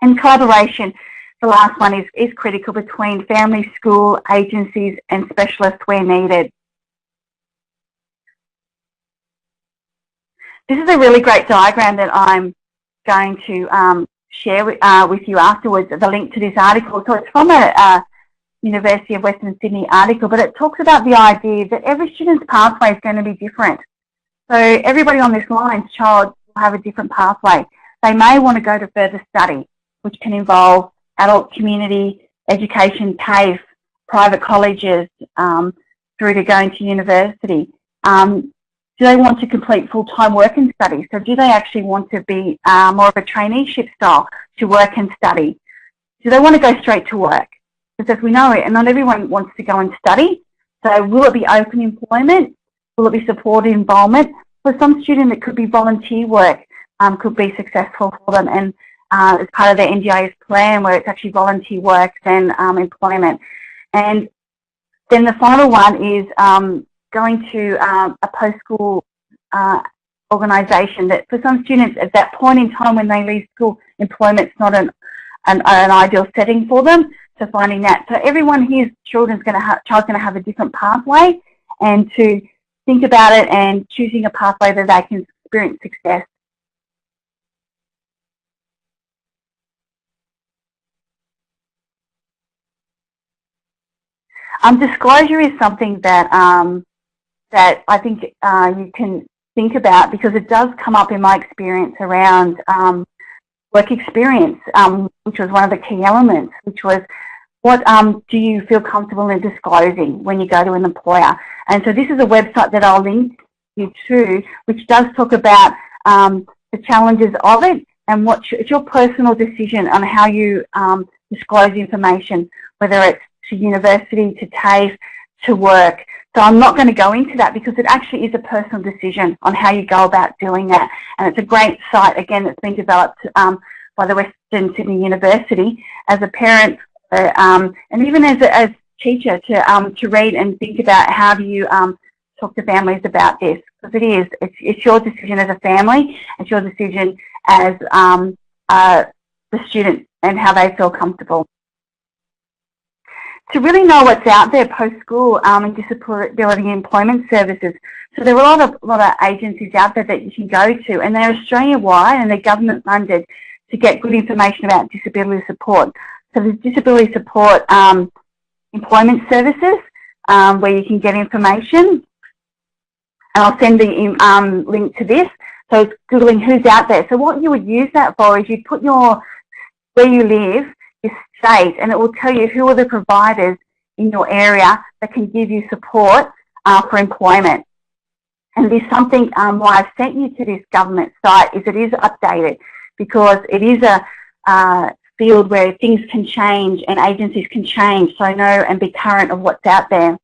C: And collaboration, the last one, is critical between family, school, agencies and specialists where needed. This is a really great diagram that I'm going to share with you afterwards, the link to this article. So it's from a University of Western Sydney article, but it talks about the idea that every student's pathway is going to be different. So everybody on this line's child will have a different pathway. They may want to go to further study, which can involve adult community education, TAFE, private colleges, through to going to university. Do they want to complete full-time work and study? So do they actually want to be more of a traineeship style to work and study? Do they want to go straight to work? Because as we know, and not everyone wants to go and study. So will it be open employment? Will it be supported involvement? For some students, it could be volunteer work, could be successful for them, and as part of their NDIS plan, where it's actually volunteer work, then employment. And then the final one is going to a post-school organisation, that for some students at that point in time when they leave school, employment's not an ideal setting for them. So finding that. So everyone here's child's going to have a different pathway, and to think about it and choosing a pathway that they can experience success. Disclosure is something that that I think you can think about, because it does come up in my experience around work experience, which was one of the key elements, which was what do you feel comfortable in disclosing when you go to an employer. And so this is a website that I'll link you to, which does talk about the challenges of it, and it's your personal decision on how you disclose information, whether it's to university, to TAFE, to work. So I'm not going to go into that, because it actually is a personal decision on how you go about doing that. And it's a great site, again, that's been developed by the Western Sydney University as a parent and even as a teacher to read and think about how do you talk to families about this, because it's your decision as a family, it's your decision as the student and how they feel comfortable. To really know what's out there post-school in disability employment services. So there are a lot of agencies out there that you can go to, and they're Australia-wide and they're government-funded to get good information about disability support. So there's disability support employment services where you can get information, and I'll send the link to this. So it's Googling who's out there. So what you would use that for is you put where you live, your state, and it will tell you who are the providers in your area that can give you support for employment. And there's something why I've sent you to this government site is it is updated, because it is a field where things can change and agencies can change, so know and be current of what's out there.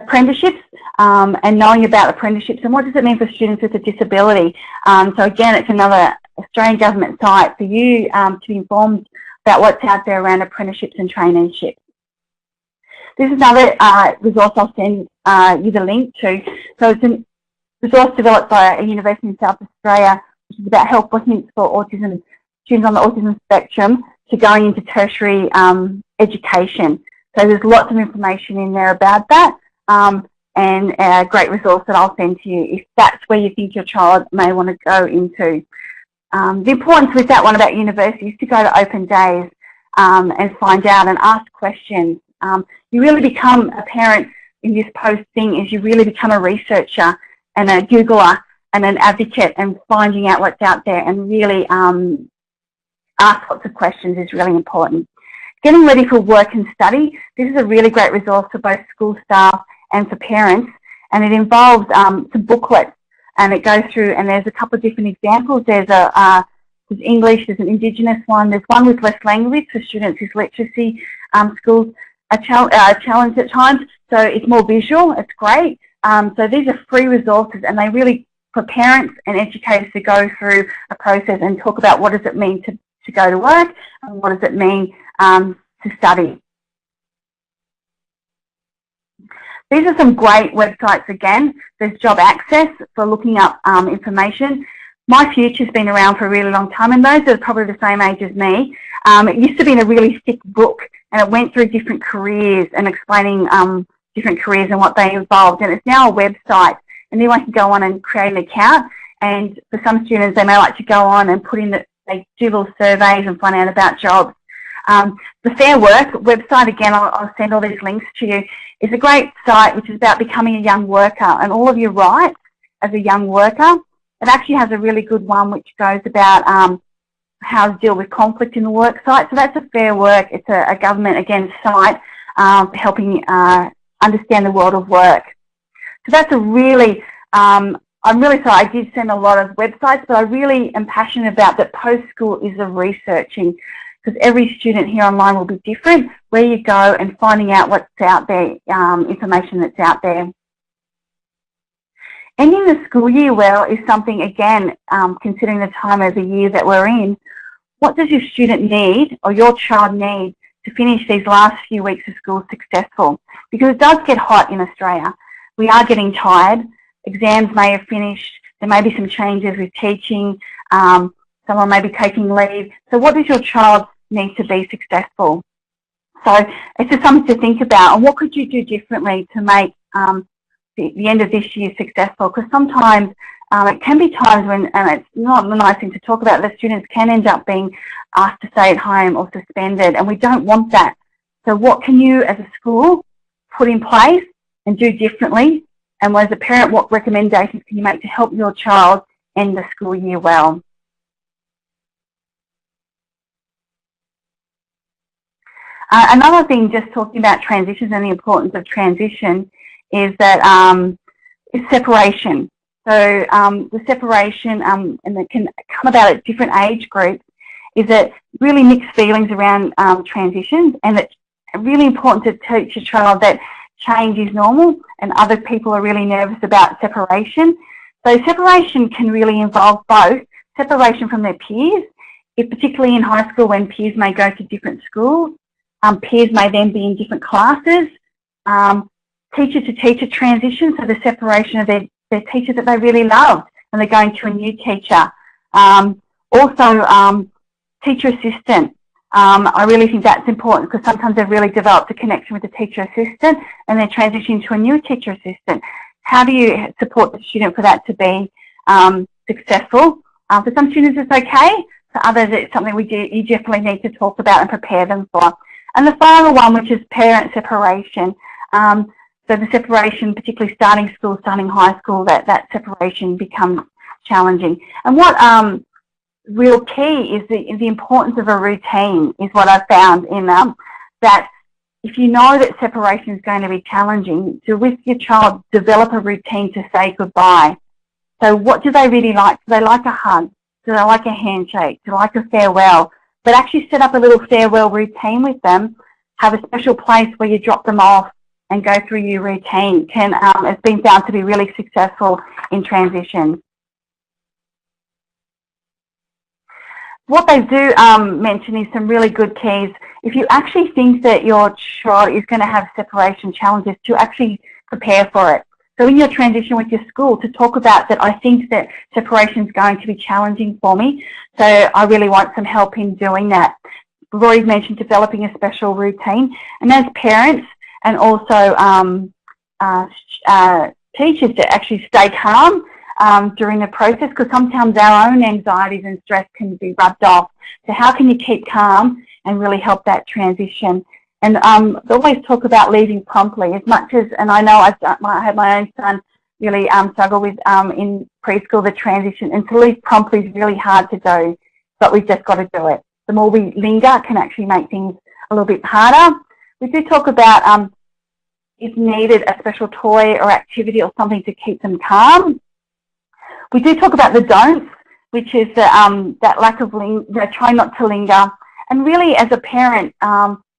C: Apprenticeships and knowing about apprenticeships and what does it mean for students with a disability. So again, it's another Australian government site for you to be informed about what's out there around apprenticeships and traineeships. This is another resource I'll send you the link to. So it's a resource developed by a university in South Australia, which is about helpful hints for autism students on the autism spectrum to going into tertiary education. So there's lots of information in there about that, and a great resource that I'll send to you if that's where you think your child may want to go into. The importance with that one about university is to go to open days and find out and ask questions. You really become a parent in this post thing, is you really become a researcher and a Googler and an advocate, and finding out what's out there and really ask lots of questions is really important. Getting ready for work and study. This is a really great resource for both school staff and for parents, and it involves some booklets, and it goes through, and there's a couple of different examples. There's English, there's an Indigenous one, there's one with less language for students whose literacy skills are challenged at times, so it's more visual, it's great. So these are free resources, and they really, for parents and educators to go through a process and talk about what does it mean to go to work and what does it mean to study. These are some great websites again. There's Job Access for looking up information. My Future's been around for a really long time, and those are probably the same age as me. It used to be in a really thick book, and it went through different careers and explaining different careers and what they involved, and it's now a website, and anyone can go on and create an account. And for some students, they may like to go on and put in they do little surveys and find out about jobs. The Fair Work website, again, I'll send all these links to you, is a great site which is about becoming a young worker and all of your rights as a young worker. It actually has a really good one which goes about how to deal with conflict in the work site. So that's a Fair Work. It's a government, again, site helping understand the world of work. So that's a really, I'm really sorry, I did send a lot of websites, but I really am passionate about that post-school is the researching, because every student here online will be different, where you go and finding out what's out there, information that's out there. Ending the school year well is something, again, considering the time of the year that we're in, what does your student need or your child need to finish these last few weeks of school successful? Because it does get hot in Australia. We are getting tired. exams may have finished, there may be some changes with teaching, someone may be taking leave. So what does your child need to be successful? So it's just something to think about, and what could you do differently to make the end of this year successful? Because sometimes it can be times when, and it's not a nice thing to talk about, the students can end up being asked to stay at home or suspended, and we don't want that. So what can you as a school put in place and do differently? And as a parent, what recommendations can you make to help your child end the school year well? Another thing, just talking about transitions and the importance of transition, is that is separation. So the separation, and it can come about at different age groups, is that really mixed feelings around transitions, and it's really important to teach a child that change is normal and other people are really nervous about separation. So separation can really involve both separation from their peers, particularly in high school when peers may go to different schools. Peers may then be in different classes. Teacher-to-teacher transition, so the separation of their teacher that they really loved and they're going to a new teacher. Also, teacher assistant. I really think that's important because sometimes they've really developed a connection with the teacher assistant and they're transitioning to a new teacher assistant. How do you support the student for that to be successful? For some students it's okay, for others it's something you definitely need to talk about and prepare them for. And the final one, which is parent separation. So the separation, particularly starting school, starting high school, that separation becomes challenging. And what real key is the importance of a routine is what I've found in that if you know that separation is going to be challenging, to with your child develop a routine to say goodbye. So what do they really like? Do they like a hug? Do they like a handshake? Do they like a farewell? But actually set up a little farewell routine with them, have a special place where you drop them off and go through your routine. It's been found to be really successful in transition. What they do mention is some really good keys. If you actually think that your child is going to have separation challenges, to actually prepare for it. So in your transition with your school, to talk about that, I think that separation is going to be challenging for me, so I really want some help in doing that. We've already mentioned developing a special routine, and as parents and also teachers, to actually stay calm during the process, because sometimes our own anxieties and stress can be rubbed off. So how can you keep calm and really help that transition? And they always talk about leaving promptly, as much as, and I know I had my own son really struggle with in preschool, the transition, and to leave promptly is really hard to do, but we've just got to do it. The more we linger can actually make things a little bit harder. We do talk about, if needed, a special toy or activity or something to keep them calm. We do talk about the don'ts, which is that lack of try not to linger. And really, as a parent,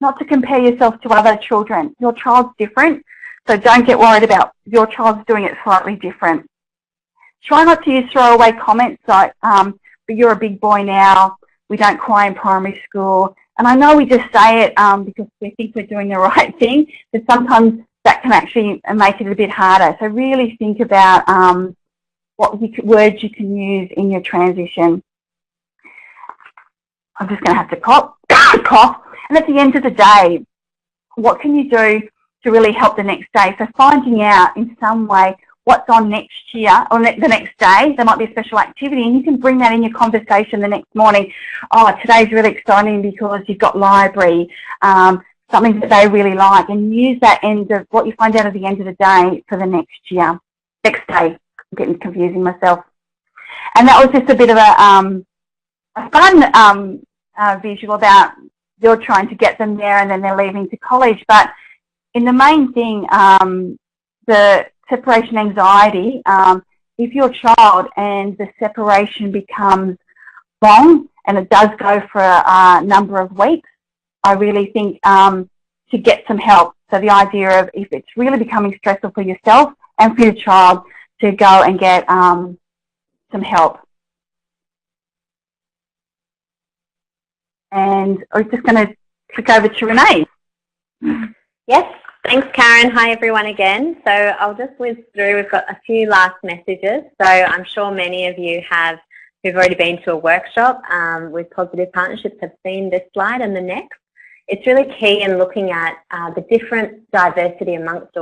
C: not to compare yourself to other children. Your child's different, so don't get worried about your child's doing it slightly different. Try not to use throwaway comments like, but you're a big boy now, we don't cry in primary school. And I know we just say it because we think we're doing the right thing, but sometimes that can actually make it a bit harder. So really think about what words you can use in your transition. I'm just going to have to cough. And at the end of the day, what can you do to really help the next day? So finding out in some way what's on next year or the next day. There might be a special activity, and you can bring that in your conversation the next morning. Oh, today's really exciting because you've got library, something that they really like, and use that end of what you find out at the end of the day for the next year. Next day. I'm getting confusing myself. And that was just a bit of a fun visual about you're trying to get them there and then they're leaving to college. But in the main thing, the separation anxiety, if your child and the separation becomes long and it does go for a number of weeks, I really think to get some help. So the idea of if it's really becoming stressful for yourself and for your child, to go and get some help. And I'm just going to click over to Renee.
A: Yes, Thanks, Karen. Hi, everyone, again. So I'll just whiz through. We've got a few last messages. So I'm sure many of you who've already been to a workshop with Positive Partnerships have seen this slide and the next. It's really key in looking at the different diversity amongst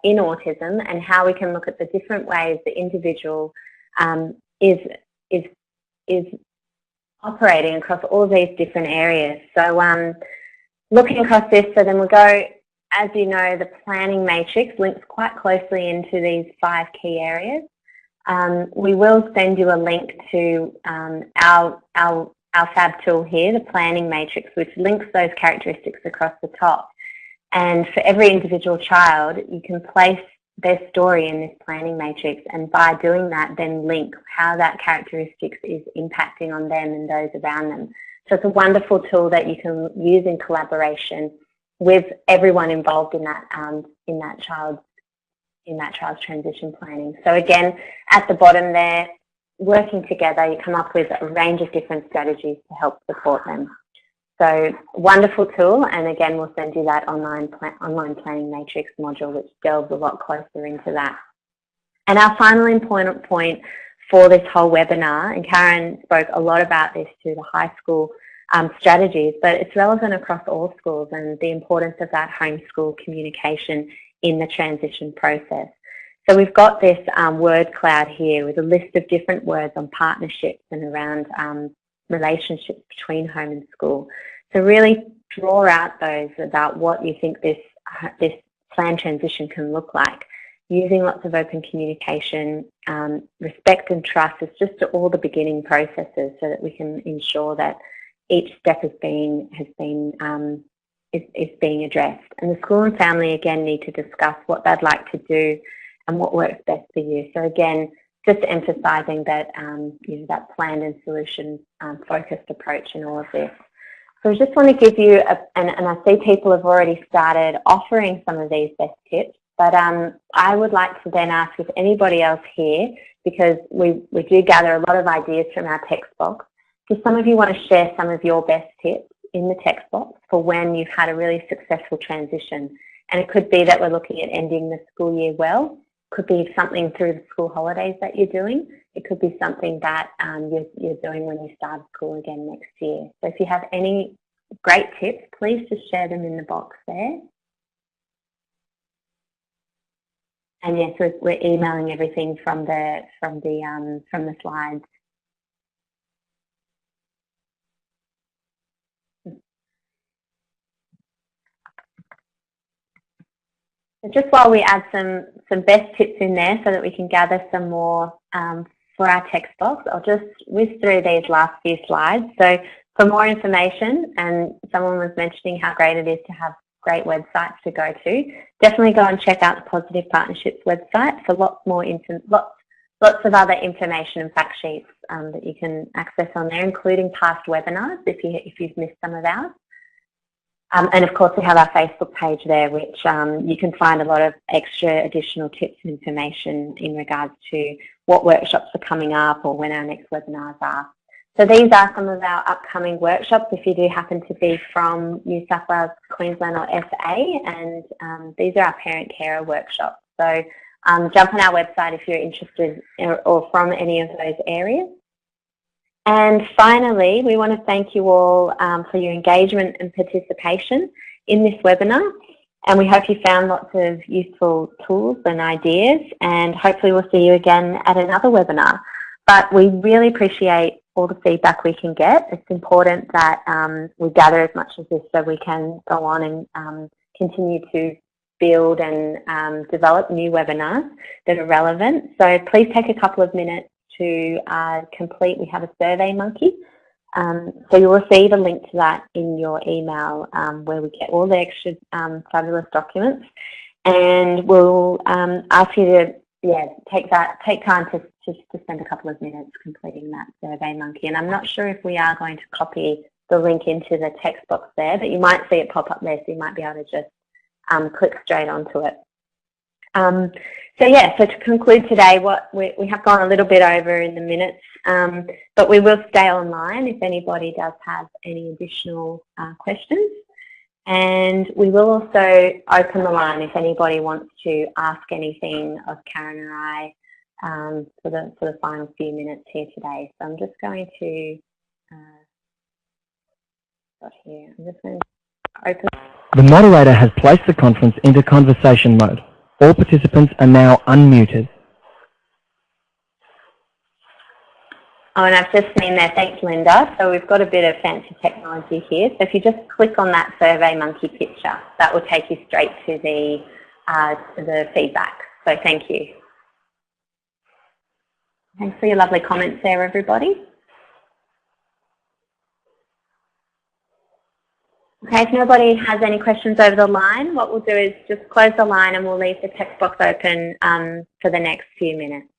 A: in autism and how we can look at the different ways the individual is operating across all these different areas. So looking across this, so then we'll go, as you know, the planning matrix links quite closely into these 5 key areas. We will send you a link to our fab tool here, the planning matrix, which links those characteristics across the top. And for every individual child, you can place their story in this planning matrix, and by doing that, then link how that characteristics is impacting on them and those around them. So it's a wonderful tool that you can use in collaboration with everyone involved in that child's transition planning. So again, at the bottom there, working together, you come up with a range of different strategies to help support them. So wonderful tool, and again, we'll send you that online planning matrix module, which delves a lot closer into that. And our final important point for this whole webinar, and Karen spoke a lot about this to the high school strategies, but it's relevant across all schools, and the importance of that homeschool communication in the transition process. So we've got this word cloud here with a list of different words on partnerships and around relationships between home and school. So really draw out those about what you think this planned transition can look like. Using lots of open communication, respect and trust is just all the beginning processes so that we can ensure that each step is being addressed. And the school and family again need to discuss what they'd like to do and what works best for you. So again, just emphasising that that planned and solution focused approach in all of this. So I just want to give you, and I see people have already started offering some of these best tips, but I would like to then ask if anybody else here, because we do gather a lot of ideas from our text box, if some of you want to share some of your best tips in the text box for when you've had a really successful transition. And it could be that we're looking at ending the school year well. It could be something through the school holidays that you're doing. It could be something that you're doing when you start school again next year. So if you have any great tips, please just share them in the box there. And yes, we're emailing everything from the slides. So just while we add some best tips in there so that we can gather some more for our text box, I'll just whiz through these last few slides. So for more information, and someone was mentioning how great it is to have great websites to go to, definitely go and check out the Positive Partnerships website for lots of other information and fact sheets that you can access on there, including past webinars if you've missed some of ours. And of course, we have our Facebook page there, which you can find a lot of extra additional tips and information in regards to what workshops are coming up or when our next webinars are. So these are some of our upcoming workshops if you do happen to be from New South Wales, Queensland or SA, and these are our parent carer workshops. So jump on our website if you're interested or from any of those areas. And finally, we want to thank you all for your engagement and participation in this webinar. And we hope you found lots of useful tools and ideas, and hopefully we'll see you again at another webinar. But we really appreciate all the feedback we can get. It's important that we gather as much of this so we can go on and continue to build and develop new webinars that are relevant. So please take a couple of minutes to complete. We have a Survey Monkey. So you'll receive a link to that in your email where we get all the extra fabulous documents. And we'll ask you to take time to spend a couple of minutes completing that Survey Monkey. And I'm not sure if we are going to copy the link into the text box there, but you might see it pop up there, so you might be able to just click straight onto it. So to conclude today, we have gone a little bit over in the minutes, but we will stay online if anybody does have any additional questions. And we will also open the line if anybody wants to ask anything of Karen and I for the final few minutes here today. So I'm just going to I'm just going to open.
B: The moderator has placed the conference into conversation mode. All participants are now unmuted.
A: Oh, and I've just seen there, thanks Linda. So we've got a bit of fancy technology here. So if you just click on that Survey Monkey picture, that will take you straight to the feedback. So thank you. Thanks for your lovely comments there, everybody. Okay, if nobody has any questions over the line, what we'll do is just close the line and we'll leave the text box open for the next few minutes.